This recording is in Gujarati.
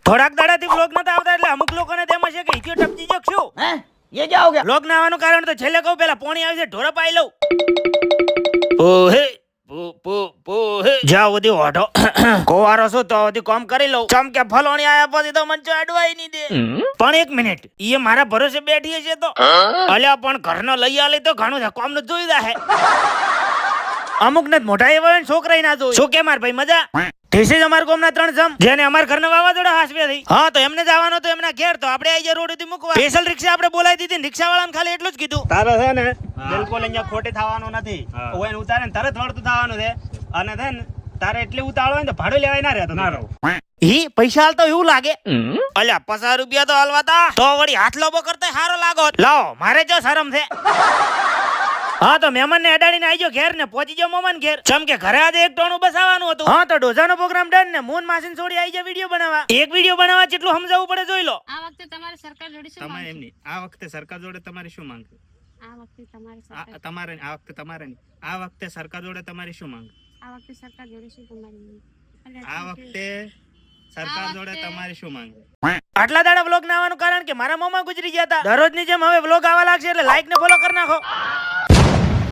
થોડાક દાડાથી વ્લોગ નતા આવતા એટલે અમુક લોકોને તેમ હશે કે ઈથિયો ટપકી ગયો શું हैं ये क्या हो गया? વ્લોગ ના આવવાનું કારણ તો છેલ્લે કહું પેલા પોણી આવી છે ઢોર પાઈ લઉં ઓહે પોહે જાઓ બધી ઓઢો કોવારો શું તો બધી કામ કરી લઉં ચમ કે ફલોણી આયા પછી તો મને અડવાઈ નહીં દે પણ એક મિનિટ ઈ મારા ભરોસે બેઠી છે તો અલ્યા પણ ઘરનો લઈ આલે તો ઘણું છે કોમ નું જોઈ દે અમુક ને મોટા એવા હોય ને છોકરા ના જોઈ શું કે માર ભાઈ મજા ઠીસે જ અમાર ગામના 3 જમ જેને અમાર ઘરના વાવાઝોડા હાસવે થઈ હા તો એમને જવાનો તો એમના ઘેર તો આપણે આઈ રોડ થી મૂકવા સ્પેશિયલ રિક્ષા આપણે બોલાવી દીધી રિક્ષા વાળાને ખાલી એટલું જ કીધું તારે છે ને બિલકુલ અહીંયા ખોટે થવાનું નથી ઓય ઉતારે ને તરત વળતું થવાનું છે અને છે ને તારે એટલે ઉતાળો હોય ને તો ભાડું લેવાય ના રહેતો ના રહો ઈ પૈસા હાલતો એવું લાગે અલ્યા 50 રૂપિયા તો હાલવાતા તો વળી હાથ લોબો કરતા હારો લાગો લાવો મારે જો શરમ છે હા તો મહેમાન ને અડાડીને આઈજો ઘેર ને પહોંચી ગયો મોમન ઘેર ચમ કે ઘરે આજે એક ટોણું બસાવાનું હતું હા તો ડોઝાનો પ્રોગ્રામ ડન ને મૂન માસીન છોડી આઈ જાય વિડિયો બનાવવા એક વિડિયો બનાવવા કેટલું સમજાવવું પડે જોઈ લો આ વખતે તમારે સરકાર જોડે શું તમારે એમની આ વખતે સરકાર જોડે તમારી શું માંગ છે? આ વખતે તમારે સરકાર તમારે આ વખતે તમારે નહીં આ વખતે સરકાર જોડે તમારી શું માંગ? આ વખતે સરકાર જોડે શું તમારી આ વખતે સરકાર જોડે તમારી શું માંગ? આટલા દાડા વ્લોગ ના આવવાનું કારણ કે મારા મોમાં ગુજરી ગયા હતા દરરોજની જેમ હવે વ્લોગ આવવા લાગશે એટલે લાઈક ને ફોલો કરી નાખો